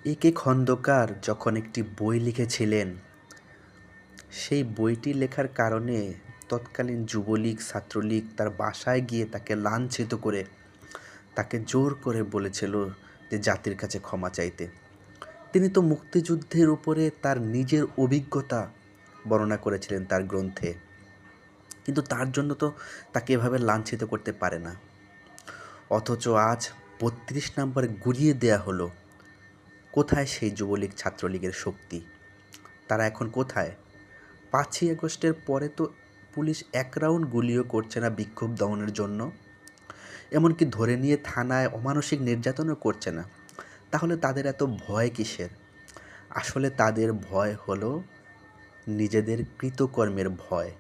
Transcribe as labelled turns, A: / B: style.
A: A K Khandakar যখন একটি বই লিখেছিলেন, সেই বইটি লেখার কারণে তৎকালীন যুবলীগ ছাত্রলীগ তার বাসায় গিয়ে তাকে লাঞ্ছিত করে তাকে জোর করে বলেছিল যে জাতির কাছে ক্ষমা চাইতে। তিনি তো মুক্তিযুদ্ধের উপরে তার নিজের অভিজ্ঞতা বর্ণনা করেছিলেন তার গ্রন্থে, কিন্তু তার জন্য তো তাকে এভাবে লাঞ্ছিত করতে পারে না। অথচ আজ ৩২ নম্বরে গুড়িয়ে দেয়া হলো। কোথায় সেই যুবলীগ ছাত্রলীগের শক্তি? তারা এখন কোথায়? ৫ই আগস্টের পরে তো পুলিশ এক রাউন্ড গুলিও করছে না বিক্ষোভ দমনের জন্য, এমনকি ধরে নিয়ে থানায় অমানসিক নির্যাতনও করছে না। তাহলে তাদের এত ভয় কিসের? আসলে তাদের ভয় হলো নিজেদের কৃতকর্মের ভয়।